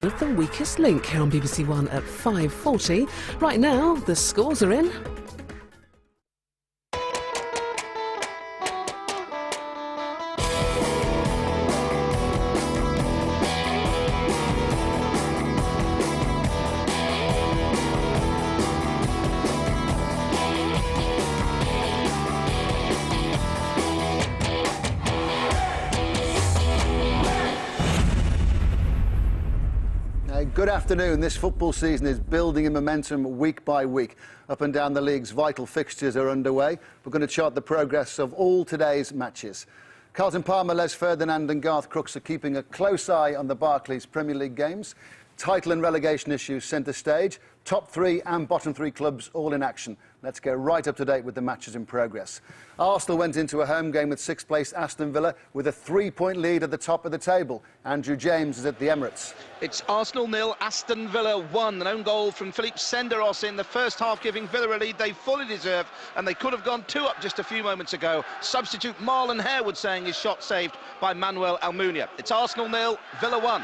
With the weakest link here on BBC One at 5:40. Right now, the scores are in. Good afternoon. This football season is building in momentum week by week. Up and down the league's vital fixtures are underway. We're going to chart the progress of all today's matches. Carlton Palmer, Les Ferdinand and Garth Crooks are keeping a close eye on the Barclays Premier League games. Title and relegation issues centre stage. Top three and bottom three clubs all in action. Let's go right up to date with the matches in progress. Arsenal went into a home game with sixth place Aston Villa with a 3-point lead at the top of the table. Andrew James is at the Emirates. It's Arsenal 0, Aston Villa 1. An own goal from Philippe Senderos in the first half, giving Villa a lead they fully deserve, and they could have gone 2 up just a few moments ago. Substitute Marlon Harewood saying his shot saved by Manuel Almunia. It's Arsenal 0, Villa 1.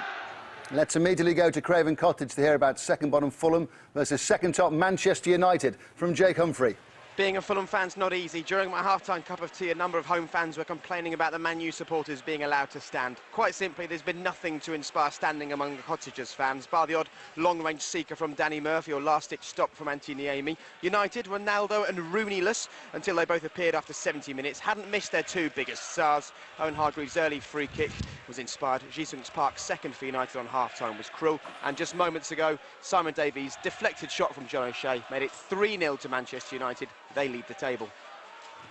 Let's immediately go to Craven Cottage to hear about second bottom Fulham versus second top Manchester United from Jake Humphrey. Being a Fulham fan's not easy. During my half-time cup of tea, a number of home fans were complaining about the Man U supporters being allowed to stand. Quite simply, there's been nothing to inspire standing among the Cottagers fans, bar the odd long-range seeker from Danny Murphy or last-ditch stop from Anthony Amy. United, Ronaldo and Rooney-less until they both appeared after 70 minutes. Hadn't missed their 2 biggest stars. Owen Hargreaves' early free kick was inspired. Ji-sung Park's second for United on half-time was cruel. And just moments ago, Simon Davies' deflected shot from John O'Shea made it 3-0 to Manchester United. They lead the table.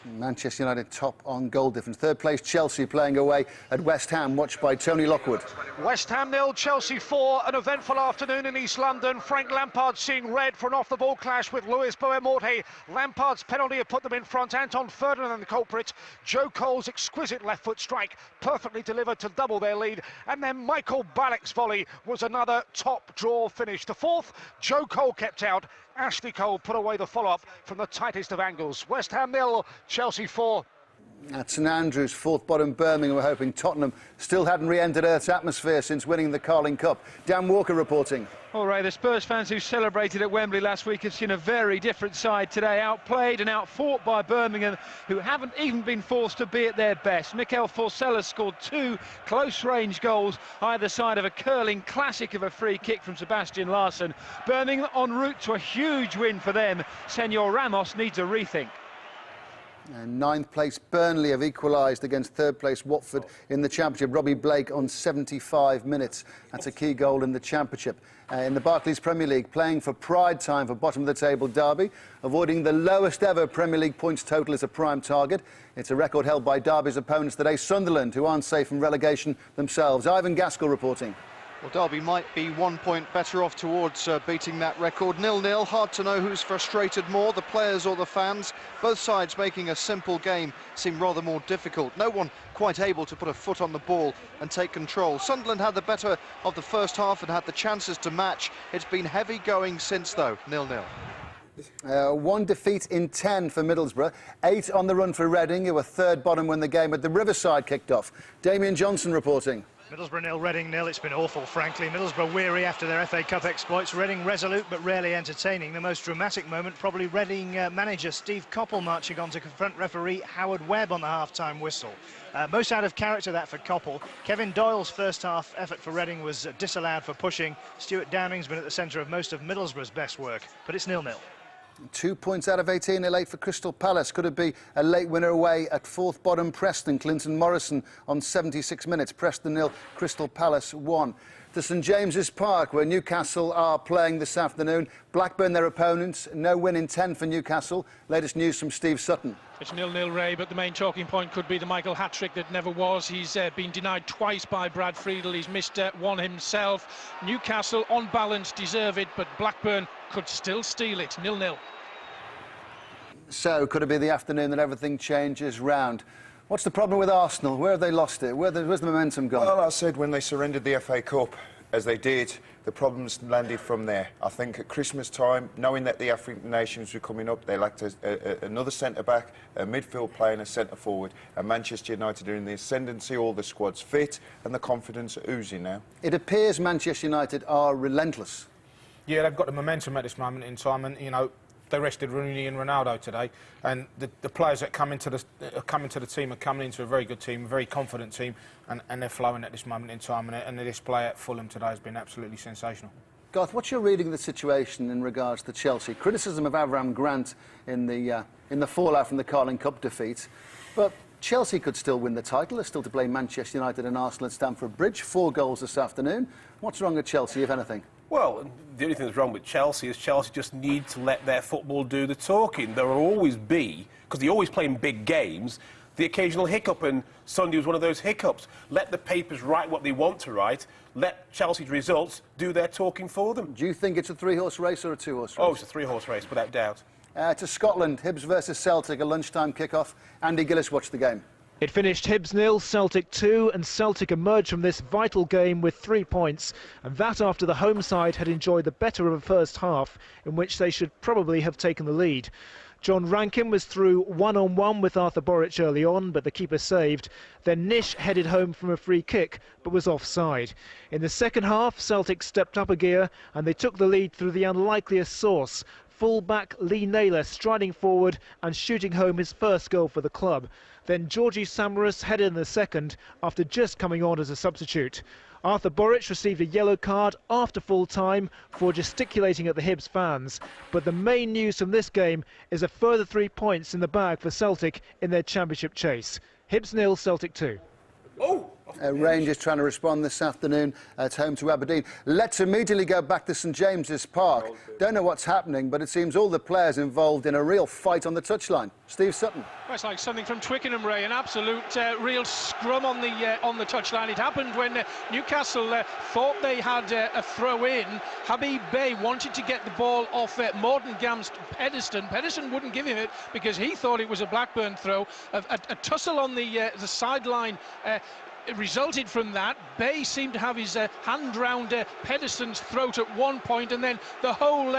Manchester United top on goal difference. Third place Chelsea playing away at West Ham, watched by Tony Lockwood. West Ham 0, Chelsea 4. An eventful afternoon in East London. Frank Lampard seeing red for an off-the-ball clash with Luis Boemorte. Lampard's penalty had put them in front. Anton Ferdinand the culprit. Joe Cole's exquisite left-foot strike perfectly delivered to double their lead. And then Michael Ballack's volley was another top draw finish. The fourth, Joe Cole kept out. Ashley Cole put away the follow-up from the tightest of angles. West Ham 0, Chelsea 4. At St Andrews, fourth bottom Birmingham were hoping Tottenham still hadn't re-entered Earth's atmosphere since winning the Carling Cup. Dan Walker reporting. All right, the Spurs fans who celebrated at Wembley last week have seen a very different side today, outplayed and outfought by Birmingham, who haven't even been forced to be at their best. Mikel Forcella scored 2 close-range goals either side of a curling classic of a free kick from Sebastian Larsson. Birmingham en route to a huge win for them. Senor Ramos needs a rethink. And ninth place Burnley have equalised against third place Watford in the Championship. Robbie Blake on 75 minutes. That's a key goal in the Championship. In the Barclays Premier League, playing for pride time for bottom of the table Derby. Avoiding the lowest ever Premier League points total is a prime target. It's a record held by Derby's opponents today, Sunderland, who aren't safe from relegation themselves. Ivan Gaskell reporting. Well, Derby might be 1 point better off towards beating that record. 0-0, hard to know who's frustrated more, the players or the fans. Both sides making a simple game seem rather more difficult. No one quite able to put a foot on the ball and take control. Sunderland had the better of the first half and had the chances to match. It's been heavy going since, though, 0-0. 1 defeat in 10 for Middlesbrough, 8 on the run for Reading, who were third bottom when the game at the Riverside kicked off. Damien Johnson reporting. Middlesbrough 0, Reading 0. It's been awful, frankly. Middlesbrough weary after their FA Cup exploits. Reading resolute but rarely entertaining. The most dramatic moment, probably Reading manager Steve Coppell marching on to confront referee Howard Webb on the half-time whistle. Most out of character, that, for Coppell. Kevin Doyle's first half effort for Reading was disallowed for pushing. Stuart Downing's been at the centre of most of Middlesbrough's best work, but it's 0-0. 2 points out of 18, a late for Crystal Palace. Could it be a late winner away at fourth bottom Preston? Clinton Morrison on 76 minutes. Preston 0, Crystal Palace 1. To St James's Park, where Newcastle are playing this afternoon. Blackburn their opponents. No win in 10 for Newcastle. Latest news from Steve Sutton. It's 0-0, Ray, but the main talking point could be the Michael hat-trick that never was. He's been denied twice by Brad Friedel. He's missed one himself. Newcastle, on balance, deserve it, but Blackburn could still steal it. 0-0. So, could it be the afternoon that everything changes round? What's the problem with Arsenal? Where have they lost it? Where's the momentum gone? Well, I said when they surrendered the FA Cup, as they did, the problems landed from there. I think at Christmas time, knowing that the African nations were coming up, they lacked another centre-back, a midfield player and a centre-forward. And Manchester United are in the ascendancy, all the squad's fit, and the confidence are oozing now. It appears Manchester United are relentless. Yeah, they've got the momentum at this moment in time, and, you know, they rested Rooney and Ronaldo today, and the players that come into the team are coming into a very good team, a very confident team, and they're flowing at this moment in time. And the display at Fulham today has been absolutely sensational. Garth, what's your reading of the situation in regards to Chelsea? Criticism of Avram Grant in the fallout from the Carlton Cup defeat, but Chelsea could still win the title. They're still to play Manchester United and Arsenal at Stamford Bridge. 4 goals this afternoon. What's wrong with Chelsea, if anything? Well, the only thing that's wrong with Chelsea is Chelsea just need to let their football do the talking. There will always be, because they always play in big games, the occasional hiccup, and Sunday was one of those hiccups. Let the papers write what they want to write. Let Chelsea's results do their talking for them. Do you think it's a 3-horse race or a 2-horse race? Oh, it's a 3-horse race, without doubt. To Scotland, Hibs versus Celtic, a lunchtime kick-off. Andy Gillis watched the game. It finished Hibs 0, Celtic 2, and Celtic emerged from this vital game with 3 points, and that after the home side had enjoyed the better of a first half, in which they should probably have taken the lead. John Rankin was through one-on-one with Arthur Boric early on, but the keeper saved. Then Nish headed home from a free kick, but was offside. In the second half, Celtic stepped up a gear, and they took the lead through the unlikeliest source. Full-back Lee Naylor striding forward and shooting home his first goal for the club. Then Georgie Samaras headed in the second after just coming on as a substitute. Arthur Boric received a yellow card after full time for gesticulating at the Hibs fans. But the main news from this game is a further 3 points in the bag for Celtic in their championship chase. Hibs 0, Celtic 2. Rangers trying to respond this afternoon at home to Aberdeen. Let's immediately go back to St James's Park. Don't know what's happening, but it seems all the players involved in a real fight on the touchline. Steve Sutton. Well, it's like something from Twickenham, Ray. An absolute real scrum on the touchline. It happened when Newcastle thought they had a throw in. Habib Bey wanted to get the ball off Mordengam's Pedersen. Pedersen wouldn't give him it because he thought it was a Blackburn throw. A tussle on the sideline. It resulted from that. Bey seemed to have his hand round Pedersen's throat at one point, and then the whole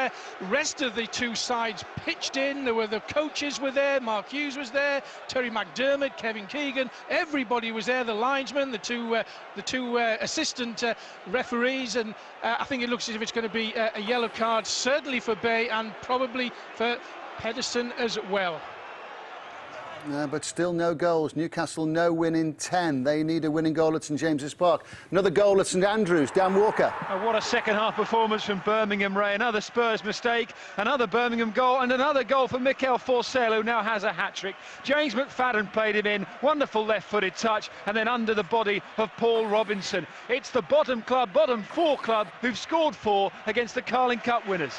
rest of the two sides pitched in. The coaches were there, Mark Hughes was there, Terry McDermott, Kevin Keegan, everybody was there, the linesmen, the two assistant referees, and I think it looks as if it's going to be a yellow card, certainly for Bey and probably for Pedersen as well. But still no goals. Newcastle no win in 10. They need a winning goal at St James's Park. Another goal at St Andrews. Dan Walker. Oh, what a second half performance from Birmingham, Ray. Another Spurs mistake, another Birmingham goal, and another goal for Mikel Forcell, who now has a hat-trick. James McFadden played him in. Wonderful left-footed touch, and then under the body of Paul Robinson. It's the bottom 4 club who've scored 4 against the Carling Cup winners.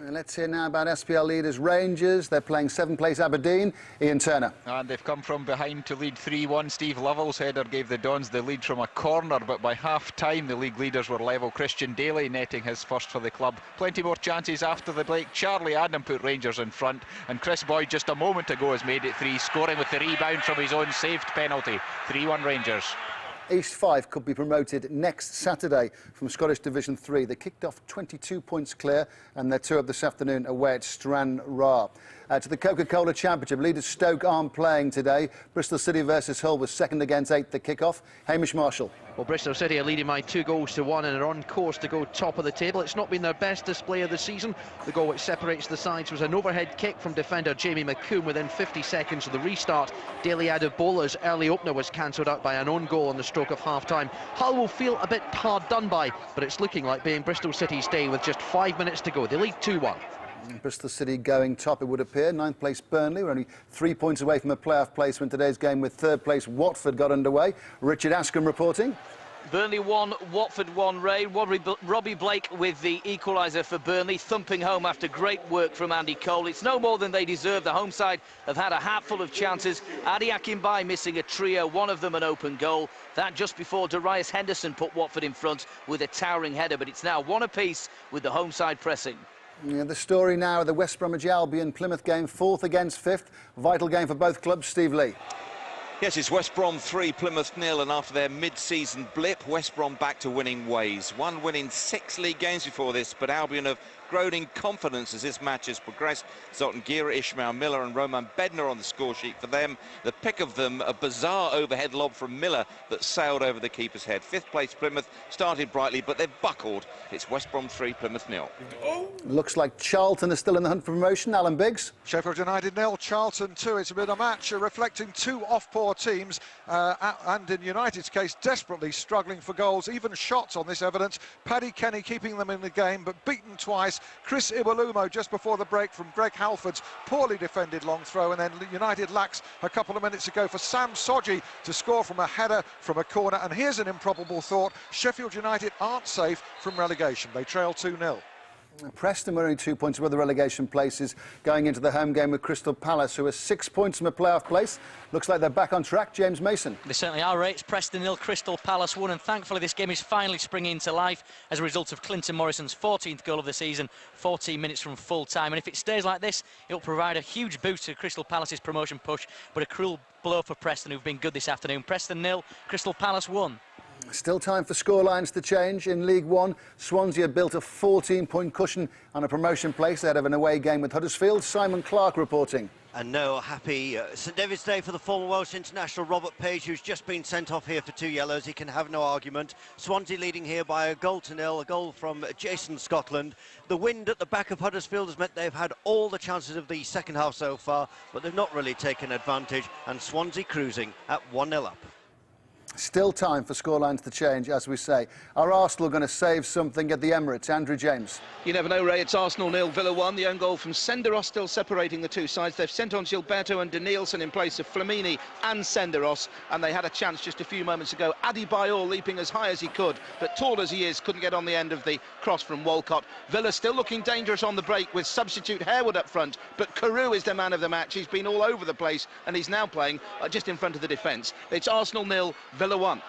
Let's hear now about SPL leaders Rangers. They're playing 7th place Aberdeen. Ian Turner. And they've come from behind to lead 3-1. Steve Lovell's header gave the Dons the lead from a corner, but by half-time the league leaders were level. Christian Daly netting his first for the club. Plenty more chances after the break. Charlie Adam put Rangers in front, and Chris Boyd just a moment ago has made it 3, scoring with the rebound from his own saved penalty. 3-1 Rangers. East 5 could be promoted next Saturday from Scottish Division 3. They kicked off 22 points clear, and they're 2 up this afternoon away at Stranraer. To the Coca-Cola Championship, leaders Stoke aren't playing today. Bristol City versus Hull was 2nd against 8th, the kick-off. Hamish Marshall. Well, Bristol City are leading by 2-1 and are on course to go top of the table. It's not been their best display of the season. The goal which separates the sides was an overhead kick from defender Jamie McComb within 50 seconds of the restart. Daly Adebola's early opener was cancelled out by an own goal on the stroke of half-time. Hull will feel a bit hard done by, but it's looking like being Bristol City's day with just 5 minutes to go. They lead 2-1. Bristol City going top, it would appear. 9th place Burnley. We're only 3 points away from a playoff place when today's game with 3rd place Watford got underway. Richard Askham reporting. Burnley 1, Watford 1, Ray. Robbie Blake with the equaliser for Burnley, thumping home after great work from Andy Cole. It's no more than they deserve. The home side have had a hatful of chances. Adi Akinbai missing a trio, one of them an open goal. That just before Darius Henderson put Watford in front with a towering header, but it's now 1 apiece with the home side pressing. Yeah, the story now of the West Bromwich Albion Plymouth game, 4th against 5th. Vital game for both clubs. Steve Lee. Yes, it's West Brom 3, Plymouth 0, and after their mid-season blip, West Brom back to winning ways. One win in 6 league games before this, but Albion have grown in confidence as this match has progressed. Zoltan Gira, Ishmael Miller and Roman Bednar on the score sheet for them. The pick of them, a bizarre overhead lob from Miller that sailed over the keeper's head. 5th place Plymouth started brightly, but they've buckled. It's West Brom 3, Plymouth 0. Looks like Charlton is still in the hunt for promotion. Alan Biggs. Sheffield United 0, Charlton 2. It's been a match reflecting 2 off-poor teams, and in United's case, desperately struggling for goals, even shots on this evidence. Paddy Kenny keeping them in the game, but beaten twice. Chris Ibalumo just before the break from Greg Halford's poorly defended long throw, and then United lacks a couple of minutes ago for Sam Sodji to score from a header from a corner. And here's an improbable thought: Sheffield United aren't safe from relegation. They trail 2-0. Preston were only 2 points above the relegation places going into the home game with Crystal Palace, who are 6 points from a playoff place. Looks like they're back on track. James Mason. They certainly are, Ray. It's Preston 0, Crystal Palace 1, and thankfully this game is finally springing into life as a result of Clinton Morrison's 14th goal of the season, 14 minutes from full time. And if it stays like this, it'll provide a huge boost to Crystal Palace's promotion push, but a cruel blow for Preston, who've been good this afternoon. Preston 0, Crystal Palace 1. Still time for scorelines to change. In League One, Swansea have built a 14-point cushion on a promotion place ahead of an away game with Huddersfield. Simon Clark reporting. And no happy St David's Day for the former Welsh international Robert Page, who's just been sent off here for 2 yellows. He can have no argument. Swansea leading here by a goal to nil, a goal from Jason Scotland. The wind at the back of Huddersfield has meant they've had all the chances of the second half so far, but they've not really taken advantage, and Swansea cruising at 1-0 up. Still time for scorelines to change, as we say. Are Arsenal going to save something at the Emirates? Andrew James. You never know, Ray. It's Arsenal 0, Villa 1. The own goal from Senderos still separating the two sides. They've sent on Gilberto and Danielson in place of Flamini and Senderos, and they had a chance just a few moments ago. Adebayor leaping as high as he could, but tall as he is, couldn't get on the end of the cross from Walcott. Villa still looking dangerous on the break with substitute Harewood up front, but Carew is the man of the match. He's been all over the place, and he's now playing just in front of the defence. It's Arsenal 0, Villa 1.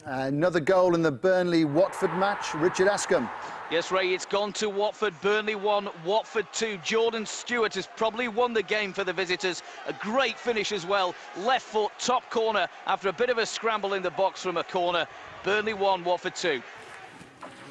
Another goal in the Burnley-Watford match. Richard Askham. Yes, Ray, it's gone to Watford. Burnley 1, Watford 2. Jordan Stewart has probably won the game for the visitors. A great finish as well. Left foot, top corner, after a bit of a scramble in the box from a corner. Burnley 1, Watford 2.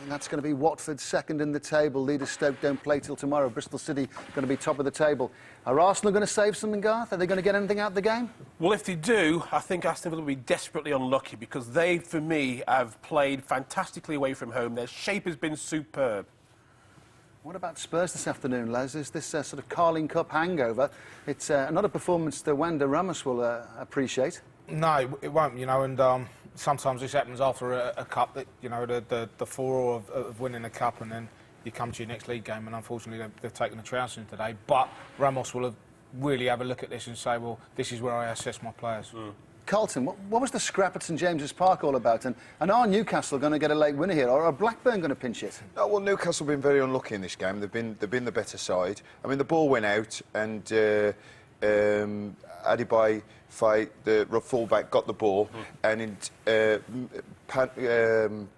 And that's going to be Watford second in the table. Leaders Stoke don't play till tomorrow. Bristol City going to be top of the table. Are Arsenal going to save something, Garth? Are they going to get anything out of the game? Well, if they do, I think Aston Villa will be desperately unlucky, because they, for me, have played fantastically away from home. Their shape has been superb. What about Spurs this afternoon, Les? Is this sort of Carling Cup hangover? It's not a performance that Wanda Ramos will appreciate. No, it won't, you know, and sometimes this happens after a cup, that, you know, the furore of winning a cup, and then you come to your next league game, and unfortunately they've taken the trouncing today. But Ramos will really have a look at this and say, well, this is where I assess my players. Carlton, what was the scrap at St James's Park all about? And are Newcastle going to get a late winner here, or are Blackburn going to pinch it? No, well, Newcastle have been very unlucky in this game. They've been the better side. I mean, the ball went out, and Adebayor, the fullback, got the ball, and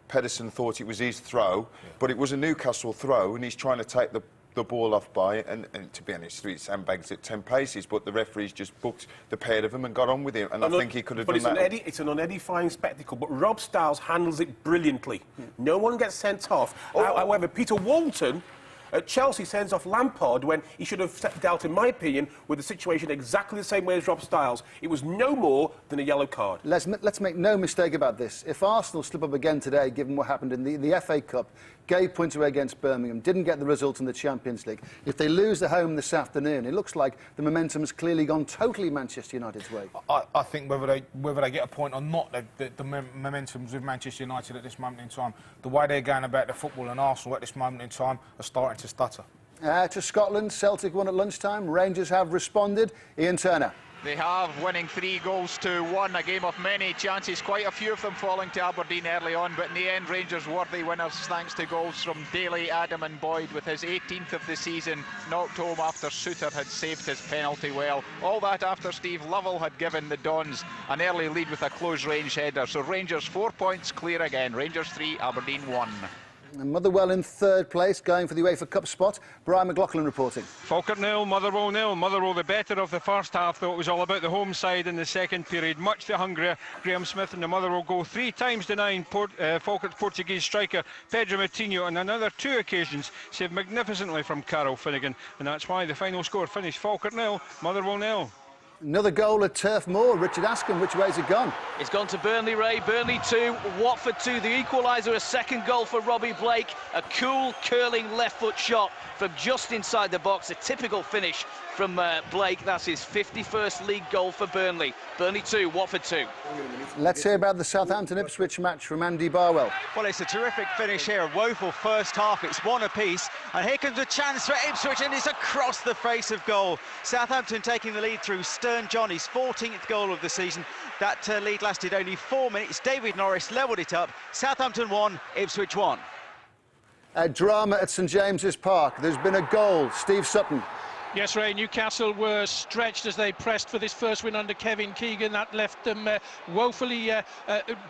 Pedersen thought it was his throw, but it was a Newcastle throw, and he's trying to take the ball off by, and to be honest, he sandbags at 10 paces, but the referees just booked the pair of them and got on with it, and I think he could have done that. It's an unedifying spectacle, but Rob Stiles handles it brilliantly. No one gets sent off. However, Peter Walton at Chelsea sends off Lampard when he should have dealt, in my opinion, with the situation exactly the same way as Rob Stiles. It was no more than a yellow card. Let's make no mistake about this. If Arsenal slip up again today, given what happened in the FA Cup, gave points away against Birmingham, didn't get the result in the Champions League, if they lose at home this afternoon, it looks like the momentum has clearly gone totally Manchester United's way. I think whether they get a point or not, the momentum's with Manchester United at this moment in time. The way they're going about the football, and Arsenal at this moment in time are starting to stutter. To Scotland, Celtic won at lunchtime. Rangers have responded. Ian Turner. They have, winning 3-1, a game of many chances, quite a few of them falling to Aberdeen early on, but in the end Rangers worthy winners thanks to goals from Daly, Adam and Boyd, with his 18th of the season knocked home after Souttar had saved his penalty well. All that after Steve Lovell had given the Dons an early lead with a close range header. So Rangers 4 points clear again. Rangers 3, Aberdeen 1. And Motherwell in third place, going for the UEFA Cup spot. Brian McLaughlin reporting. Falkirk 0, Motherwell 0. Motherwell the better of the first half, though it was all about the home side in the second period. Much the hungrier Graham Smith and the Motherwell goal 3 times denying Falkirk's Portuguese striker Pedro Martinho on another 2 occasions saved magnificently from Carol Finnegan, and that's why the final score finished Falkirk 0, Motherwell 0. Another goal at Turf Moor. Richard Askham, which way's it gone? It's gone to Burnley, Ray. Burnley 2, Watford 2. The equaliser, a second goal for Robbie Blake. A cool, curling left-foot shot from just inside the box. A typical finish from Blake. That's his 51st league goal for Burnley. Burnley 2, Watford 2. Let's hear about the Southampton-Ipswich match from Andy Barwell. Well, it's a terrific finish here. A woeful first half. It's 1 apiece. And here comes a chance for Ipswich, and it's across the face of goal. Southampton taking the lead through Stern John, his 14th goal of the season. That lead lasted only 4 minutes. David Norris levelled it up. Southampton 1, Ipswich 1. Drama at St James's Park. There's been a goal. Steve Sutton. Yes, Ray, Newcastle were stretched as they pressed for this first win under Kevin Keegan. That left them woefully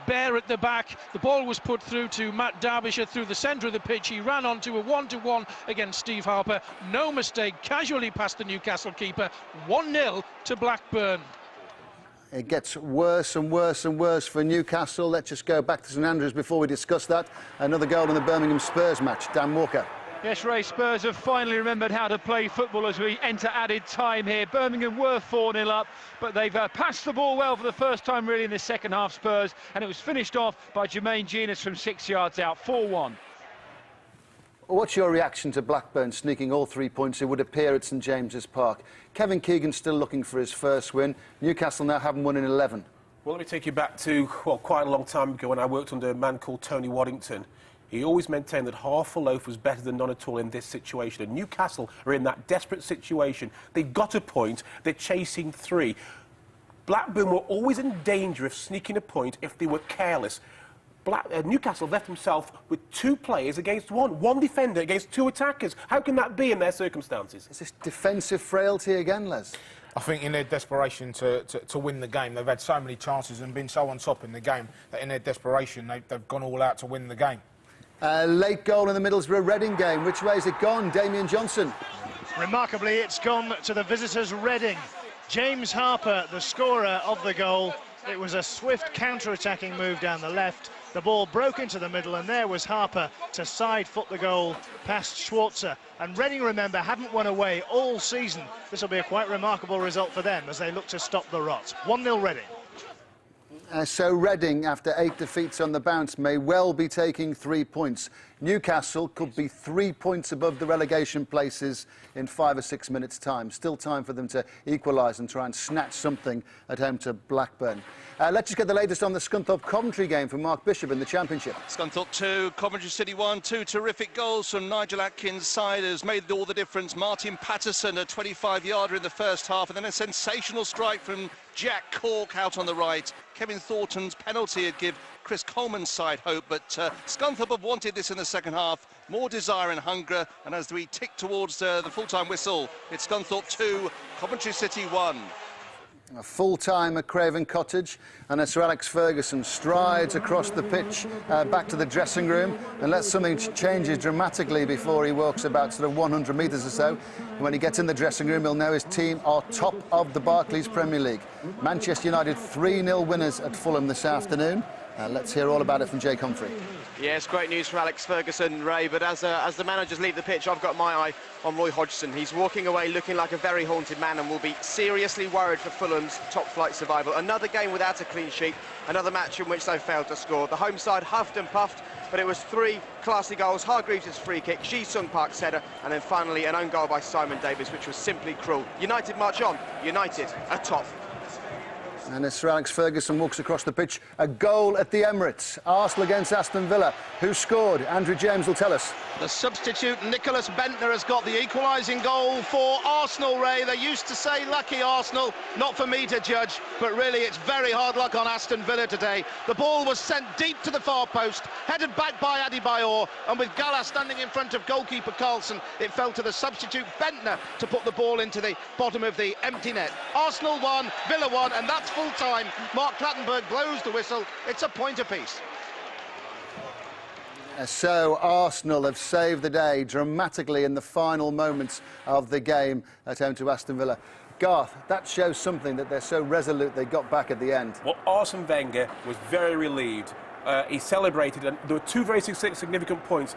bare at the back. The ball was put through to Matt Derbyshire through the centre of the pitch. He ran onto a 1-to-1 against Steve Harper. No mistake, casually past the Newcastle keeper. 1-0 to Blackburn. It gets worse and worse and worse for Newcastle. Let's just go back to St Andrews before we discuss that. Another goal in the Birmingham Spurs match. Dan Walker. Yes, Ray, Spurs have finally remembered how to play football as we enter added time here. Birmingham were 4-0 up, but they've passed the ball well for the first time really in the second half, Spurs, and it was finished off by Jermaine Genius from 6 yards out, 4-1. What's your reaction to Blackburn sneaking all 3 points, it would appear, at St James's Park? Kevin Keegan's still looking for his first win. Newcastle now haven't won in 11. Well, let me take you back to, well, quite a long time ago when I worked under a man called Tony Waddington. He always maintained that half a loaf was better than none at all in this situation. And Newcastle are in that desperate situation. They've got a point. They're chasing 3. Blackburn were always in danger of sneaking a point if they were careless. Newcastle left himself with 2 players against 1. 1 defender against 2 attackers. How can that be in their circumstances? Is this defensive frailty again, Les? I think in their desperation to win the game, they've had so many chances and been so on top in the game that in their desperation they've gone all out to win the game. Late goal in the Middlesbrough Reading game. Which way has it gone? Damien Johnson. Remarkably, it's gone to the visitors Reading. James Harper, the scorer of the goal. It was a swift counter-attacking move down the left. The ball broke into the middle, and there was Harper to side-foot the goal past Schwarzer. And Reading, remember, haven't won away all season. This will be a quite remarkable result for them as they look to stop the rot. 1-0 Reading. So Reading, after 8 defeats on the bounce, may well be taking 3 points. Newcastle could be 3 points above the relegation places in 5 or 6 minutes' time. Still time for them to equalise and try and snatch something at home to Blackburn. Let's just get the latest on the Scunthorpe Coventry game from Mark Bishop in the Championship. Scunthorpe 2, Coventry City 1. 2 terrific goals from Nigel Atkins' side has made all the difference. Martin Patterson, a 25-yarder in the first half, and then a sensational strike from Jack Cork out on the right. Kevin Thornton's penalty would give Chris Coleman's side hope, but Scunthorpe have wanted this in the second half. More desire and hunger, and as we tick towards the full-time whistle, it's Scunthorpe 2, Coventry City 1. A full-time at Craven Cottage, and as Sir Alex Ferguson strides across the pitch back to the dressing room, unless something changes dramatically before he walks about sort of 100 metres or so. And when he gets in the dressing room, he'll know his team are top of the Barclays Premier League. Manchester United 3-0 winners at Fulham this afternoon. Let's hear all about it from Jake Humphrey. Yes, great news for Alex Ferguson, Ray, but as the managers leave the pitch, I've got my eye on Roy Hodgson. He's walking away looking like a very haunted man and will be seriously worried for Fulham's top-flight survival. Another game without a clean sheet, another match in which they failed to score. The home side huffed and puffed, but it was 3 classy goals. Hargreaves' free kick, Ji Sung Park's header, and then finally an own goal by Simon Davis, which was simply cruel. United march on, United atop. And as Sir Alex Ferguson walks across the pitch, a goal at the Emirates. Arsenal against Aston Villa. Who scored? Andrew James will tell us. The substitute, Nicholas Bentner, has got the equalising goal for Arsenal, Ray. They used to say lucky Arsenal, not for me to judge, but really it's very hard luck on Aston Villa today. The ball was sent deep to the far post, headed back by Adebayor, and with Gala standing in front of goalkeeper Carlton, it fell to the substitute Bentner to put the ball into the bottom of the empty net. Arsenal 1, Villa 1, and that's full time. Mark Clattenburg blows the whistle. It's a point apiece. So Arsenal have saved the day dramatically in the final moments of the game at home to Aston Villa. Garth, that shows something, that they're so resolute they got back at the end. Well, Arsene Wenger was very relieved. He celebrated, and there were two very significant points.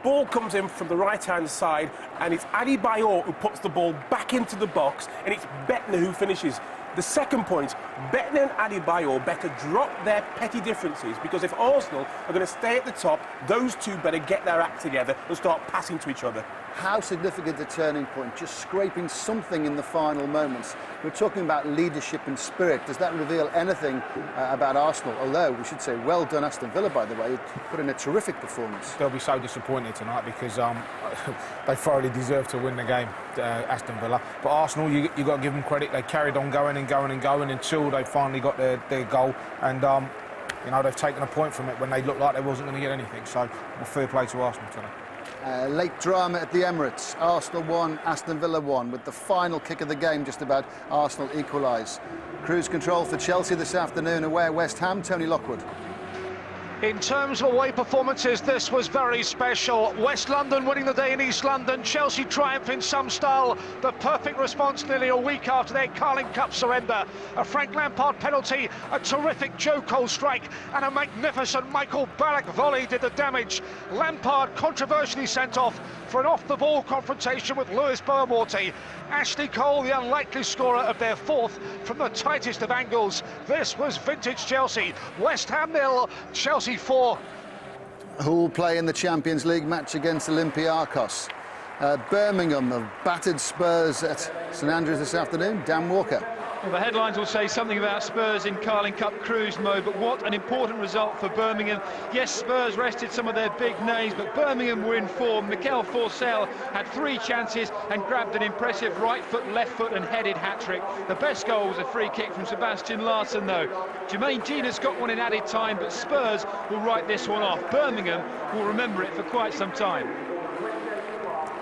Ball comes in from the right-hand side, and it's Adebayor who puts the ball back into the box, and it's Bettner who finishes. The second point, Bettner and Adebayor better drop their petty differences, because if Arsenal are going to stay at the top, those two better get their act together and start passing to each other. How significant a turning point, just scraping something in the final moments. We're talking about leadership and spirit. Does that reveal anything about Arsenal? Although, we should say, well done Aston Villa, by the way. Put in a terrific performance. They'll be so disappointed tonight because they thoroughly deserve to win the game, Aston Villa. But Arsenal, you've got to give them credit. They carried on going and going and going until they finally got their goal. And, you know, they've taken a point from it when they looked like they wasn't going to get anything. So, well, fair play to Arsenal tonight. Late drama at the Emirates. Arsenal won, Aston Villa won. With the final kick of the game just about, Arsenal equalise. Cruise control for Chelsea this afternoon away at West Ham. Tony Lockwood. In terms of away performances, this was very special. West London winning the day in East London. Chelsea triumph in some style. The perfect response nearly a week after their Carling Cup surrender. A Frank Lampard penalty, a terrific Joe Cole strike, and a magnificent Michael Ballack volley did the damage. Lampard controversially sent off for an off-the-ball confrontation with Lewis Boamorti. Ashley Cole, the unlikely scorer of their fourth from the tightest of angles. This was vintage Chelsea. West Ham 0, Chelsea 4. Who will play in the Champions League match against Olympiacos? Birmingham have battered Spurs at St Andrews this afternoon. Dan Walker. Well, the headlines will say something about Spurs in Carling Cup cruise mode, but what an important result for Birmingham. Yes, Spurs rested some of their big names, but Birmingham were in form. Mikel Forsell had 3 chances and grabbed an impressive right foot, left foot and headed hat-trick. The best goal was a free kick from Sebastian Larsson, though. Jermaine Gina's got one in added time, but Spurs will write this one off. Birmingham will remember it for quite some time.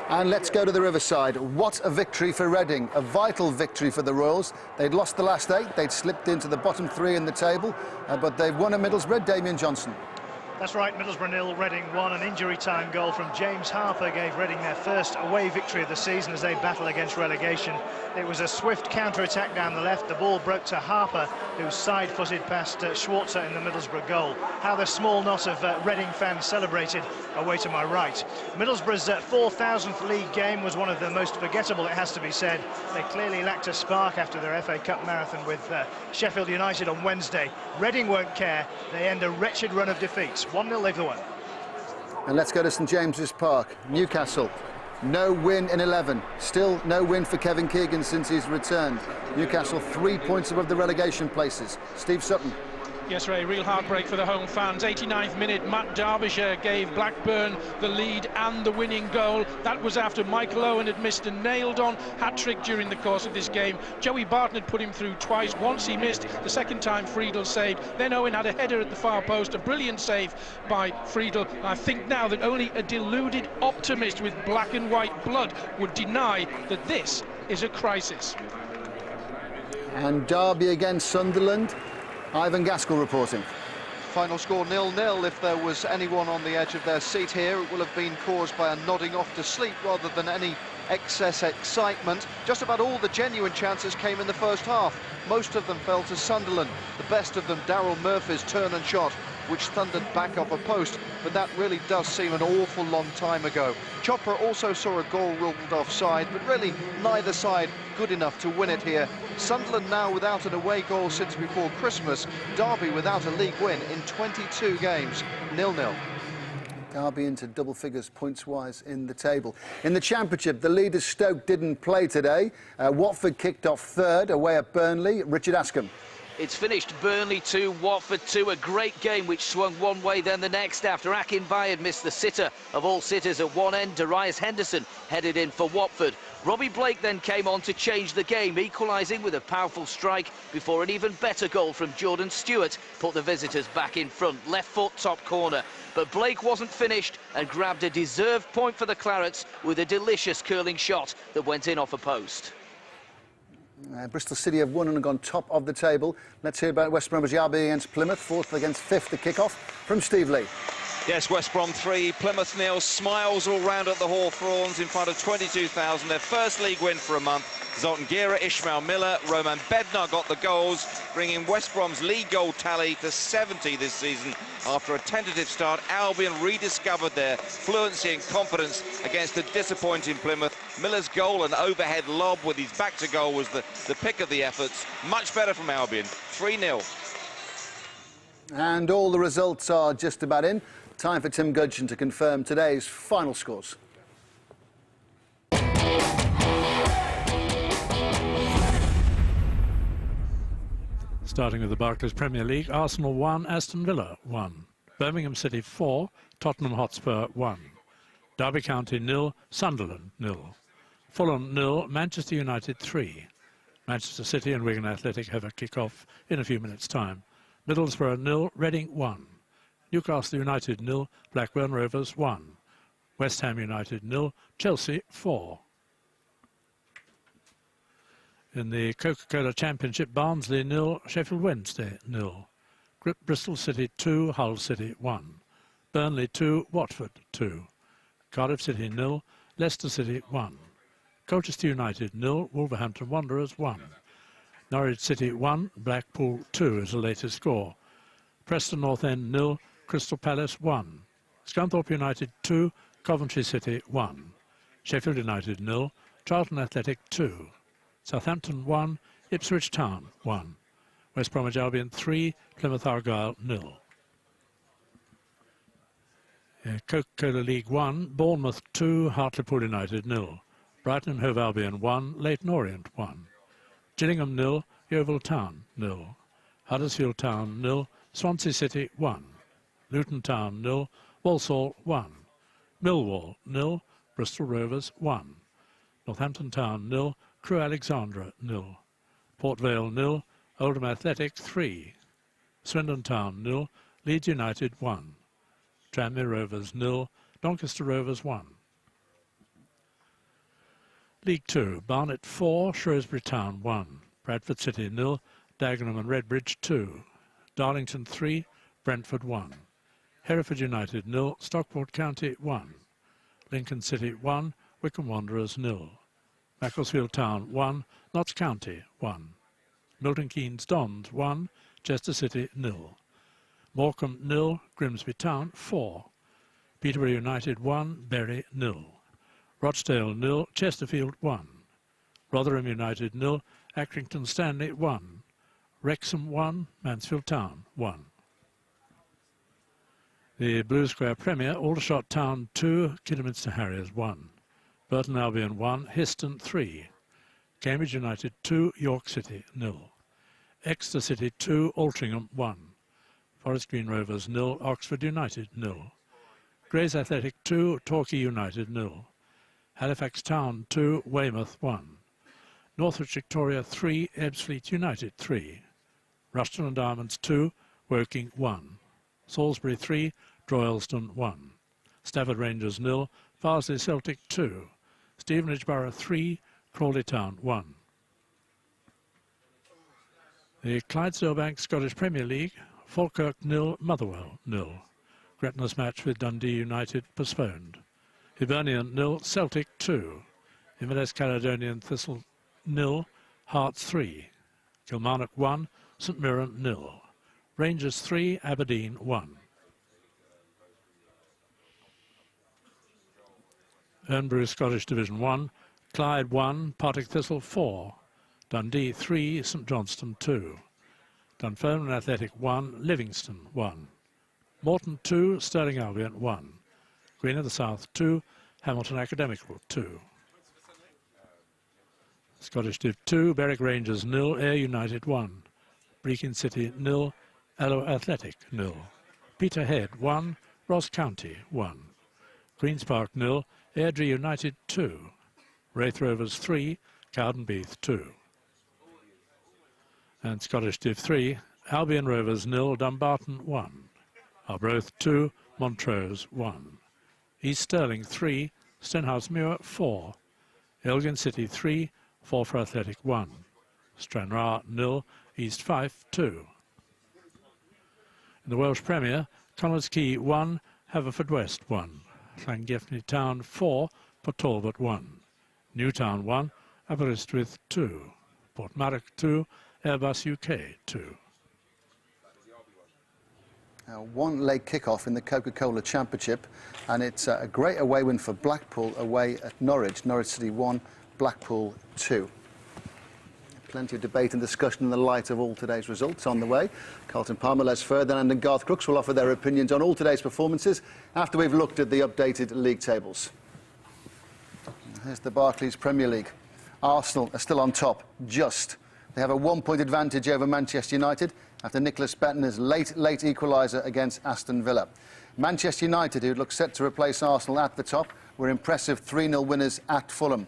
And let's go to the Riverside. What a victory for Reading, a vital victory for the Royals. They'd lost the last 8, they'd slipped into the bottom 3 in the table, but they've won at Middlesbrough. Damien Johnson. That's right, Middlesbrough 0, Reading 1. An injury-time goal from James Harper gave Reading their first away victory of the season as they battle against relegation. It was a swift counter-attack down the left. The ball broke to Harper, who side-footed past Schwarzer in the Middlesbrough goal. How the small knot of Reading fans celebrated away to my right. Middlesbrough's 4,000th league game was one of the most forgettable, it has to be said. They clearly lacked a spark after their FA Cup marathon with Sheffield United on Wednesday. Reading won't care. They end a wretched run of defeats. 1-0 they've won. And let's go to St James's Park. Newcastle, no win in 11. Still no win for Kevin Keegan since he's returned. Newcastle 3 points above the relegation places. Steve Sutton. Yes, Ray, real heartbreak for the home fans. 89th minute, Matt Derbyshire gave Blackburn the lead and the winning goal. That was after Michael Owen had missed a nailed-on hat-trick during the course of this game. Joey Barton had put him through twice. Once he missed, the second time Friedel saved. Then Owen had a header at the far post, a brilliant save by Friedel. I think now that only a deluded optimist with black and white blood would deny that this is a crisis. And Derby against Sunderland. Ivan Gaskell reporting. Final score 0-0. If there was anyone on the edge of their seat here, it will have been caused by a nodding off to sleep rather than any excess excitement. Just about all the genuine chances came in the first half. Most of them fell to Sunderland. The best of them, Daryl Murphy's turn and shot, which thundered back off a post, but that really does seem an awful long time ago. Chopra also saw a goal ruled offside, but really neither side good enough to win it here. Sunderland now without an away goal since before Christmas. Derby without a league win in 22 games, 0-0. Derby into double figures points-wise in the table. In the Championship, the leaders Stoke didn't play today. Watford kicked off third away at Burnley. Richard Askham. It's finished Burnley 2, Watford 2. A great game which swung one way then the next after Akinbaye had missed the sitter of all sitters at one end. Darius Henderson headed in for Watford. Robbie Blake then came on to change the game, equalising with a powerful strike before an even better goal from Jordan Stewart put the visitors back in front. Left foot, top corner. But Blake wasn't finished and grabbed a deserved point for the Clarets with a delicious curling shot that went in off a post. Bristol City have won and gone top of the table. Let's hear about West Bromwich Albion against Plymouth, 4th against 5th, the kick-off from Steve Lee. Yes, West Brom 3, Plymouth 0. Smiles all round at the Hawthorns in front of 22,000. Their first league win for a month. Zoltan Gira, Ishmael Miller, Roman Bednar got the goals, bringing West Brom's league goal tally to 70 this season. After a tentative start, Albion rediscovered their fluency and confidence against a disappointing Plymouth. Miller's goal, an overhead lob with his back to goal, was the pick of the efforts. Much better from Albion, 3-0. And all the results are just about in. Time for Tim Gudgeon to confirm today's final scores. Starting with the Barclays Premier League, Arsenal 1, Aston Villa 1. Birmingham City 4, Tottenham Hotspur 1. Derby County 0, Sunderland 0. Fulham 0, Manchester United 3. Manchester City and Wigan Athletic have a kick-off in a few minutes' time. Middlesbrough 0, Reading 1. Newcastle United 0, Blackburn Rovers 1. West Ham United 0, Chelsea 4. In the Coca-Cola Championship, Barnsley 0, Sheffield Wednesday 0. Bristol City 2, Hull City 1. Burnley 2, Watford 2. Cardiff City 0, Leicester City 1. Colchester United 0, Wolverhampton Wanderers 1. Norwich City 1, Blackpool 2 is the latest score. Preston North End 0, Crystal Palace 1. Scunthorpe United 2, Coventry City 1. Sheffield United 0, Charlton Athletic 2. Southampton 1, Ipswich Town 1. West Bromwich Albion 3, Plymouth Argyle 0. Coca-Cola League 1, Bournemouth 2, Hartlepool United 0. Brighton and Hove Albion 1, Leyton Orient 1. Gillingham 0, Yeovil Town 0. Huddersfield Town 0, Swansea City 1. Luton Town 0, Walsall 1. Millwall 0, Bristol Rovers 1. Northampton Town 0, Crewe Alexandra 0. Port Vale 0, Oldham Athletic 3. Swindon Town 0, Leeds United 1. Tranmere Rovers 0, Doncaster Rovers 1. League 2, Barnet 4, Shrewsbury Town 1. Bradford City 0, Dagenham and Redbridge 2. Darlington 3, Brentford 1. Hereford United 0, Stockport County 1. Lincoln City 1, Wycombe Wanderers 0. Macclesfield Town 1, Notts County 1. Milton Keynes Dons 1, Chester City 0. Morecambe 0, Grimsby Town 4. Peterborough United 1, Bury 0. Rochdale 0, Chesterfield 1. Rotherham United 0, Accrington Stanley 1. Wrexham 1, Mansfield Town 1. The Blue Square Premier, Aldershot Town 2, Kidderminster Harriers 1. Burton Albion 1, Histon 3. Cambridge United 2, York City 0. Exeter City 2, Altrincham 1. Forest Green Rovers 0, Oxford United 0. Grays Athletic 2, Torquay United 0. Halifax Town 2, Weymouth 1. Northwich Victoria 3, Ebbsfleet United 3. Rushton and Diamonds 2, Woking 1. Salisbury 3, Droylsden 1. Stafford Rangers 0, Farsley Celtic 2. Stevenage Borough 3, Crawley Town 1. The Clydesdale Bank Scottish Premier League, Falkirk 0, Motherwell 0. Gretna's match with Dundee United postponed. Hibernian 0, Celtic 2. Inverness Caledonian Thistle 0, Hearts 3. Kilmarnock 1, St Mirren 0. Rangers 3, Aberdeen 1. Ernbrew Scottish Division 1, Clyde 1, Partick Thistle 4. Dundee 3, St Johnstone 2. Dunfermline Athletic 1, Livingston 1. Morton 2, Stirling Albion 1. Queen of the South 2, Hamilton Academical 2. Scottish Div 2, Berwick Rangers 0, Ayr United 1. Brechin City 0, Alloa Athletic 0. Peterhead 1, Ross County 1. Queen's Park 0, Airdrie United 2. Wraith Rovers 3, Cowdenbeath 2. And Scottish Div 3, Albion Rovers 0, Dumbarton 1. Arbroath 2, Montrose 1. East Stirling 3, Stenhousemuir 4. Elgin City 3, Forfar Athletic 1. Stranraer 0, East Fife 2. In the Welsh Premier, Connah's Quay 1, Haverfordwest 1, Llangefni Town 4, Port Talbot 1, Newtown 1, Aberystwyth 2, Portmarnock 2, Airbus UK 2. One late kick-off in the Coca-Cola Championship, and it's a great away win for Blackpool away at Norwich. Norwich City 1, Blackpool 2. Plenty of debate and discussion in the light of all today's results on the way. Carlton Palmer, Les Ferdinand and Garth Crooks will offer their opinions on all today's performances after we've looked at the updated league tables. Here's the Barclays Premier League. Arsenal are still on top, just. They have a 1-point advantage over Manchester United after Nicholas Bettner's late equaliser against Aston Villa. Manchester United, who look set to replace Arsenal at the top, were impressive 3-0 winners at Fulham.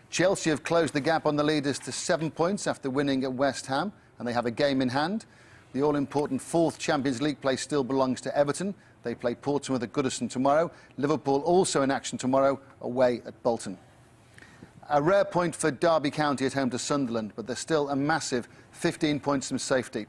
Chelsea have closed the gap on the leaders to 7 points after winning at West Ham, and they have a game in hand. The all-important fourth Champions League place still belongs to Everton. They play Portsmouth at Goodison tomorrow. Liverpool also in action tomorrow, away at Bolton. A rare point for Derby County at home to Sunderland, but there's still a massive 15 points from safety.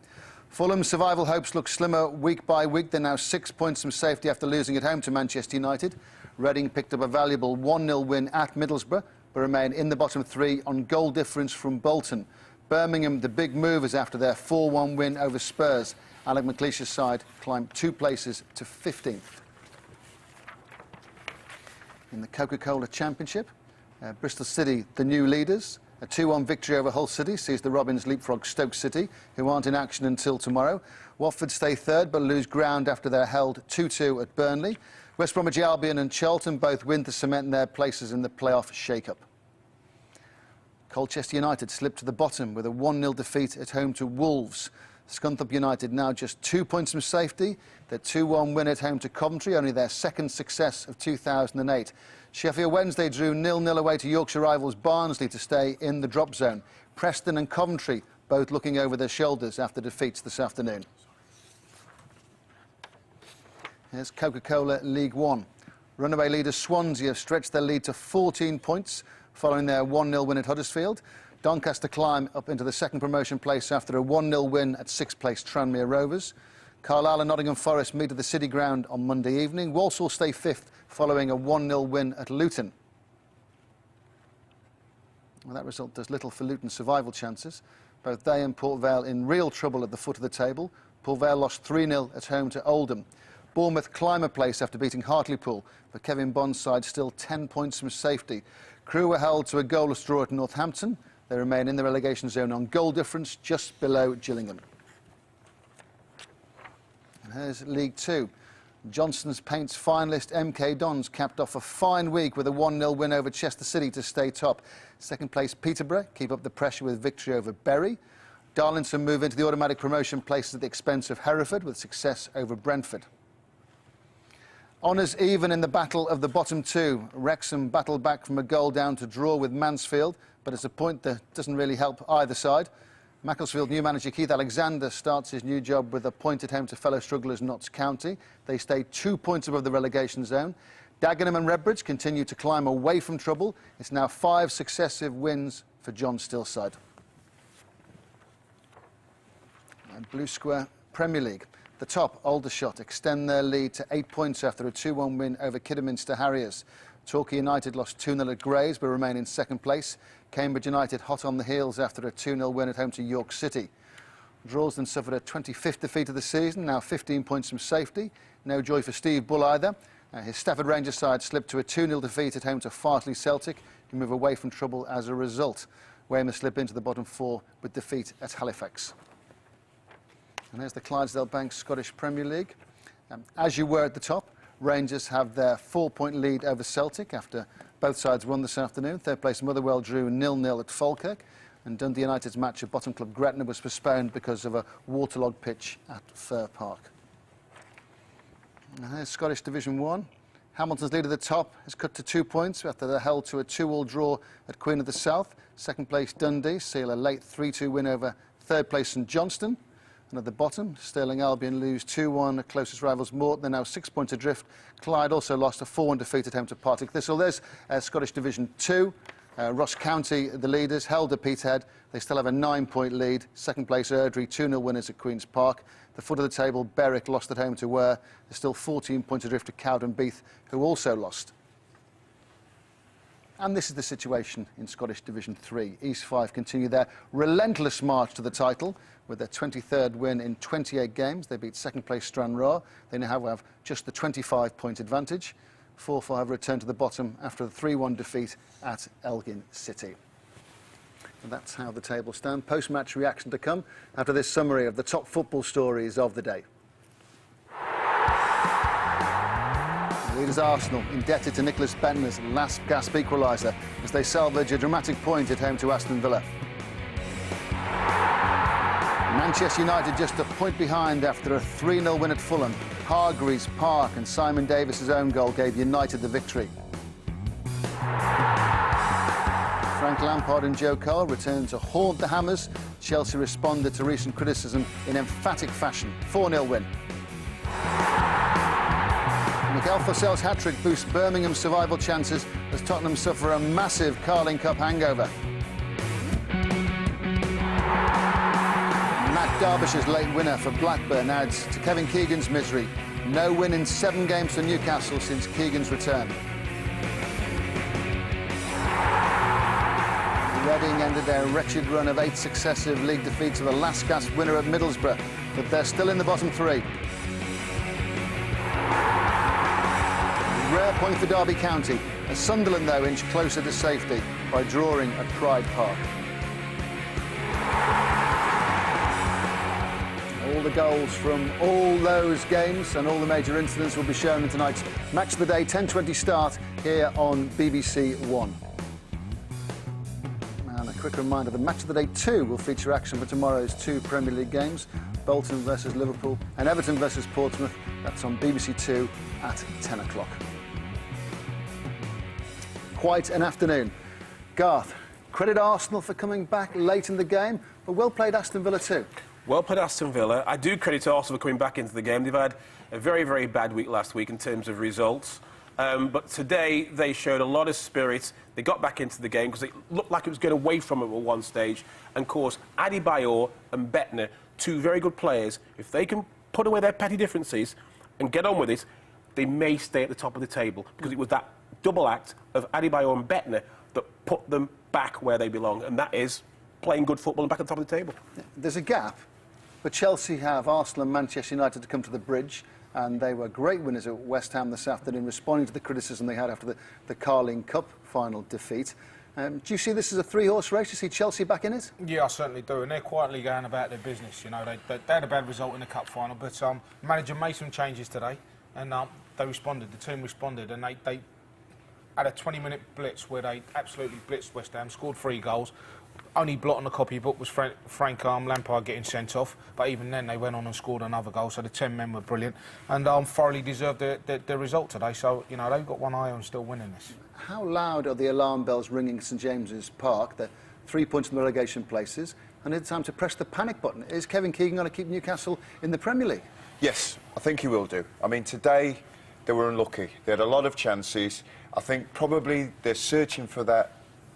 Fulham's survival hopes look slimmer week by week. They're now 6 points from safety after losing at home to Manchester United. Reading picked up a valuable 1-0 win at Middlesbrough, but remain in the bottom three on goal difference from Bolton. Birmingham, the big movers after their 4-1 win over Spurs. Alec McLeish's side climbed 2 places to 15th. In the Coca-Cola Championship, Bristol City, the new leaders. A 2-1 victory over Hull City sees the Robins leapfrog Stoke City, who aren't in action until tomorrow. Watford stay third but lose ground after they're held 2-2 at Burnley. West Bromwich Albion and Charlton both win to cement their places in the playoff shake-up. Colchester United slipped to the bottom with a 1-0 defeat at home to Wolves. Scunthorpe United now just 2 points from safety. Their 2-1 win at home to Coventry, only their second success of 2008. Sheffield Wednesday drew 0-0 away to Yorkshire rivals Barnsley to stay in the drop zone. Preston and Coventry both looking over their shoulders after defeats this afternoon. Here's Coca-Cola League One. Runaway leaders Swansea have stretched their lead to 14 points following their 1-0 win at Huddersfield. Doncaster climb up into the second promotion place after a 1-0 win at 6th place Tranmere Rovers. Carlisle and Nottingham Forest meet at the City Ground on Monday evening. Walsall stay 5th following a 1-0 win at Luton. Well, that result does little for Luton's survival chances. Both they and Port Vale in real trouble at the foot of the table. Port Vale lost 3-0 at home to Oldham. Bournemouth climb a place after beating Hartlepool, but Kevin Bond's side still 10 points from safety. Crewe were held to a goalless draw at Northampton. They remain in the relegation zone on goal difference just below Gillingham. And here's League Two. Johnston's Paints finalist MK Dons capped off a fine week with a 1-0 win over Chester City to stay top. Second place Peterborough keep up the pressure with victory over Bury. Darlington move into the automatic promotion places at the expense of Hereford with success over Brentford. Honours even in the battle of the bottom two. Wrexham battled back from a goal down to draw with Mansfield, but it's a point that doesn't really help either side. Macclesfield new manager Keith Alexander starts his new job with a point at home to fellow strugglers Notts County. They stay 2 points above the relegation zone. Dagenham and Redbridge continue to climb away from trouble. It's now 5 successive wins for John Still's side. And Blue Square Premier League. The top, Aldershot, extend their lead to 8 points after a 2-1 win over Kidderminster Harriers. Torquay United lost 2-0 at Grays but remain in second place. Cambridge United hot on the heels after a 2-0 win at home to York City. Droylsden suffered a 25th defeat of the season, now 15 points from safety. No joy for Steve Bull either. His Stafford Rangers side slipped to a 2-0 defeat at home to Fartley Celtic. He move away from trouble as a result. Weymouth slip into the bottom 4 with defeat at Halifax. And here's the Clydesdale Bank Scottish Premier League. As you were at the top, Rangers have their 4-point lead over Celtic after both sides won this afternoon. Third place Motherwell drew 0-0 at Falkirk, and Dundee United's match at bottom club Gretna was postponed because of a waterlogged pitch at Fir Park. And here's Scottish Division 1. Hamilton's lead at the top has cut to 2 points after they're held to a 2-2 draw at Queen of the South. Second place Dundee seal a late 3-2 win over third place St Johnstone. And at the bottom, Stirling Albion lose 2-1 at closest rivals Morton. They're now 6 points adrift. Clyde also lost a 4-1 defeat at home to Partick Thistle. There's Scottish Division 2. Ross County, the leaders, held at Peterhead. They still have a 9-point lead. Second place, Airdrie, 2-0 winners at Queen's Park. The foot of the table, Berwick lost at home to Ware. There's still 14 points adrift to Cowdenbeath, who also lost. And this is the situation in Scottish Division 3. East Fife continue their relentless march to the title with their 23rd win in 28 games. They beat second place Stranraer. They now have just the 25-point advantage. Forfar have returned to the bottom after the 3-1 defeat at Elgin City. And that's how the table stand. Post-match reaction to come after this summary of the top football stories of the day. Leaders Arsenal indebted to Nicholas Bentner's last gasp equaliser as they salvage a dramatic point at home to Aston Villa. Manchester United just a point behind after a 3-0 win at Fulham. Hargreaves, Park and Simon Davis's own goal gave United the victory. Frank Lampard and Joe Cole returned to haunt the Hammers. Chelsea responded to recent criticism in emphatic fashion. 4-0 win. Mikel Forsell's hat-trick boosts Birmingham's survival chances as Tottenham suffer a massive Carling Cup hangover. Matt Derbishire's late winner for Blackburn adds to Kevin Keegan's misery. No win in 7 games for Newcastle since Keegan's return. Reading ended their wretched run of 8 successive league defeats to the last gasp winner at Middlesbrough, but they're still in the bottom 3. Rare point for Derby County, as Sunderland, though, inch closer to safety by drawing at Pride Park. All the goals from all those games and all the major incidents will be shown in tonight's Match of the Day, 10:20 start here on BBC One. And a quick reminder, the Match of the Day 2 will feature action for tomorrow's 2 Premier League games, Bolton versus Liverpool and Everton versus Portsmouth. That's on BBC 2 at 10 o'clock. Quite an afternoon. Garth, credit Arsenal for coming back late in the game, but well played Aston Villa too. Well played Aston Villa. I do credit Arsenal for coming back into the game. They've had a very, very bad week last week in terms of results. But today they showed a lot of spirit. They got back into the game because it looked like it was going away from them at one stage. And of course, Adebayor and Bettner, 2 very good players. If they can put away their petty differences and get on with it, they may stay at the top of the table, because it was that double act of Adebayor and Bettner that put them back where they belong, and that is playing good football and back at the top of the table. There's a gap, but Chelsea have Arsenal and Manchester United to come to the bridge, and they were great winners at West Ham this afternoon, responding to the criticism they had after the Carling Cup final defeat. Do you see this as a 3-horse race? Do you see Chelsea back in it? Yeah, I certainly do, and they're quietly going about their business. You know, they had a bad result in the cup final, but manager made some changes today, and they responded. The team responded, and they had a 20-minute blitz where they absolutely blitzed West Ham, scored 3 goals. Only blot on the copybook was Frank Lampard getting sent off, but even then they went on and scored another goal, so the 10 men were brilliant, and thoroughly deserved the result today. So, you know, they've got one eye on still winning this. How loud are the alarm bells ringing at St James's Park? They're 3 points in the relegation places, and it's time to press the panic button. Is Kevin Keegan going to keep Newcastle in the Premier League? Yes, I think he will do. I mean, today they were unlucky. They had a lot of chances. I think probably they're searching for that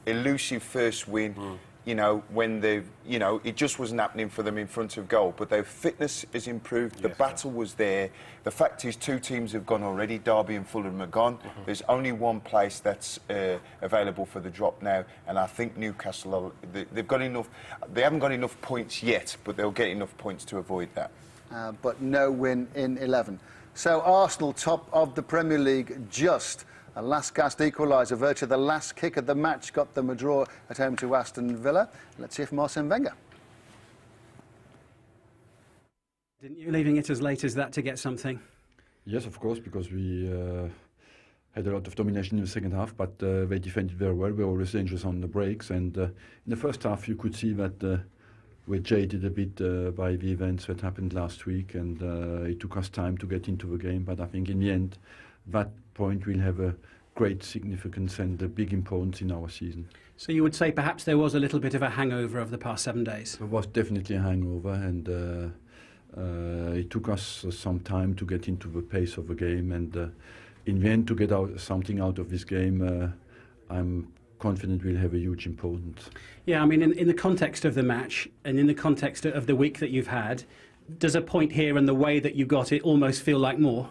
elusive first win. You know, when they've, you know, it just wasn't happening for them in front of goal. But their fitness has improved. The battle was there. The fact is, 2 teams have gone already. Derby and Fulham are gone. There's only one place that's available for the drop now. And I think Newcastle, they've got enough. They haven't got enough points yet, but they'll get enough points to avoid that. But no win in 11. So Arsenal, top of the Premier League, just. A last-gasp equaliser, virtue of the last kick of the match, got them a draw at home to Aston Villa. Let's hear from Arsene Wenger. Didn't you leaving it as late as that to get something? Yes, of course, because we had a lot of domination in the second half, but they defended very well. We were always dangerous on the breaks, and in the first half you could see that we're jaded a bit by the events that happened last week, and it took us time to get into the game, but I think in the end that point will have a great significance and a big importance in our season. So you would say perhaps there was a little bit of a hangover of the past 7 days? There was definitely a hangover, and it took us some time to get into the pace of the game, and in the end to get something out of this game, I'm confident we'll have a huge importance. Yeah, I mean, in the context of the match and in the context of the week that you've had, does a point here and the way that you got it almost feel like more?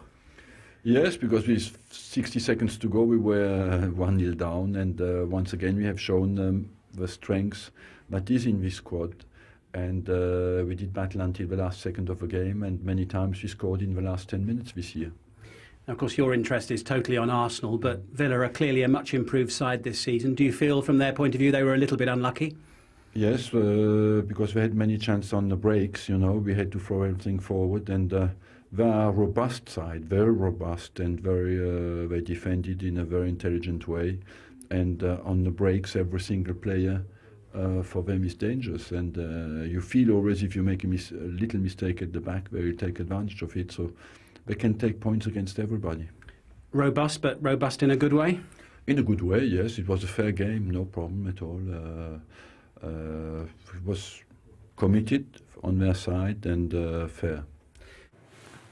Yes, because with 60 seconds to go, we were 1-0 down, and once again we have shown the strength that is in this squad. And we did battle until the last second of the game, and many times we scored in the last 10 minutes this year. Now, of course, your interest is totally on Arsenal, but Villa are clearly a much improved side this season. Do you feel, from their point of view, they were a little bit unlucky? Yes, because we had many chances on the breaks, you know, we had to throw everything forward, and they are a robust side, very robust, and very they defended in a very intelligent way. And on the breaks, every single player for them is dangerous, and you feel always if you make a little mistake at the back, they will take advantage of it. So they can take points against everybody. Robust, but robust in a good way? In a good way, yes. It was a fair game, no problem at all. It was committed on their side and fair.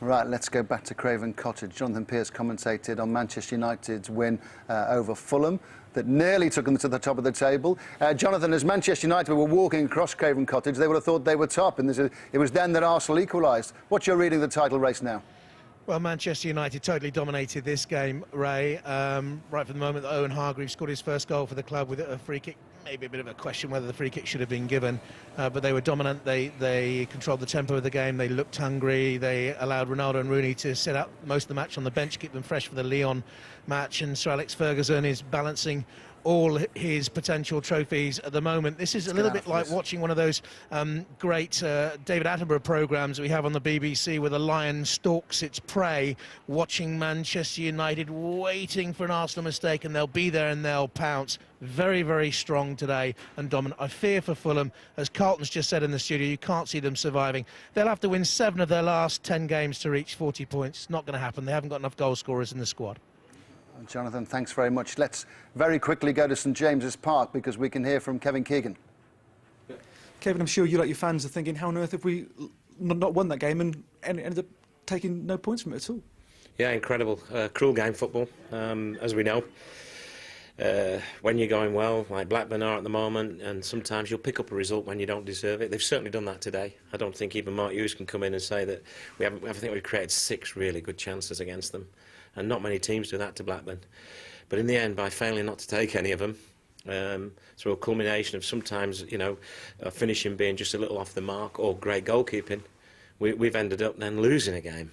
Right, let's go back to Craven Cottage. Jonathan Pearce commentated on Manchester United's win over Fulham that nearly took them to the top of the table. Jonathan, as Manchester United were walking across Craven Cottage, they would have thought they were top, and it was then that Arsenal equalised. What's your reading of the title race now? Well, Manchester United totally dominated this game, Ray. Right from the moment that Owen Hargreaves scored his first goal for the club with a free kick. Maybe a bit of a question whether the free kick should have been given, but they were dominant. They controlled the tempo of the game. They looked hungry. They allowed Ronaldo and Rooney to set up most of the match on the bench, keep them fresh for the Lyon match. And Sir Alex Ferguson is balancing all his potential trophies at the moment. This is a little bit like watching one of those great David Attenborough programmes we have on the BBC where the lion stalks its prey, watching Manchester United waiting for an Arsenal mistake, and they'll be there and they'll pounce. Very, very strong today and dominant. I fear for Fulham, as Carlton's just said in the studio, you can't see them surviving. They'll have to win 7 of their last 10 games to reach 40 points. Not going to happen. They haven't got enough goal scorers in the squad. Jonathan, thanks very much. Let's very quickly go to St James's Park because we can hear from Kevin Keegan. Kevin, I'm sure you, like your fans, are thinking, how on earth have we not won that game and ended up taking no points from it at all? Yeah, incredible. Cruel game, football, as we know. When you're going well, like Blackburn are at the moment, and sometimes you'll pick up a result when you don't deserve it. They've certainly done that today. I don't think even Mark Hughes can come in and say that we haven't. I think we've created 6 really good chances against them, and not many teams do that to Blackburn. But in the end, by failing not to take any of them, through a culmination of sometimes, you know, finishing being just a little off the mark or great goalkeeping, we've ended up then losing a game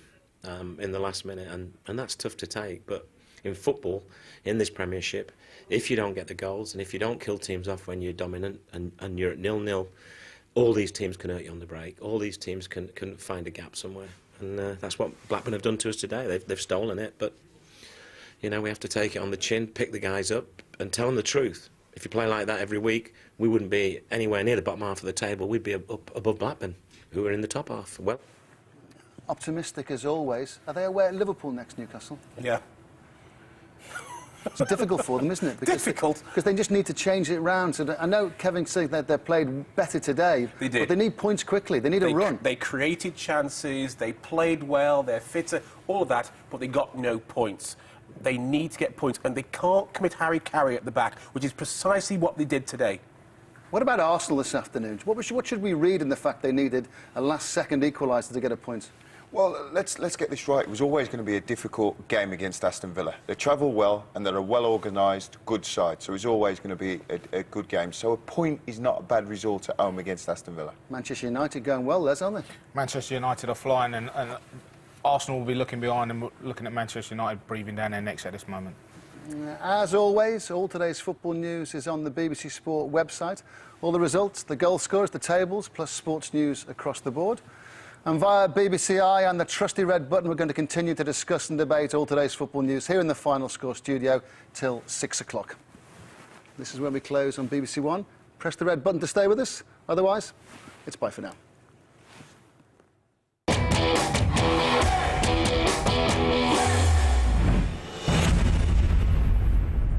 in the last minute, and that's tough to take. But in football, in this Premiership, if you don't get the goals and if you don't kill teams off when you're dominant and you're at 0-0, all these teams can hurt you on the break. All these teams can find a gap somewhere. And that's what Blackburn have done to us today. They've stolen it, but you know, we have to take it on the chin, pick the guys up and tell them the truth. If you play like that every week, we wouldn't be anywhere near the bottom half of the table. We'd be up above Blackburn, who are in the top half. Well, optimistic as always. Are they away at Liverpool next, Newcastle? Yeah. It's difficult for them, isn't it? Because they just need to change it round. So I know Kevin said that they played better today, but they need points quickly. They need a run. They created chances, they played well, they're fitter, all of that, but they got no points. They need to get points, and they can't commit Harry-Carry at the back, which is precisely what they did today. What about Arsenal this afternoon? What should we read in the fact they needed a last-second equaliser to get a point? Well, let's get this right. It was always going to be a difficult game against Aston Villa. They travel well and they're a well-organised, good side, so it's always going to be a good game. So a point is not a bad result at home against Aston Villa. Manchester United going well, Les, aren't they? Manchester United are flying, and Arsenal will be looking behind them, looking at Manchester United breathing down their necks at this moment. As always, all today's football news is on the BBC Sport website. All the results, the goal scorers, the tables, plus sports news across the board. And via BBC and the trusty red button, we're going to continue to discuss and debate all today's football news here in the Final Score studio till 6 o'clock. This is where we close on BBC One. Press the red button to stay with us. Otherwise, it's bye for now.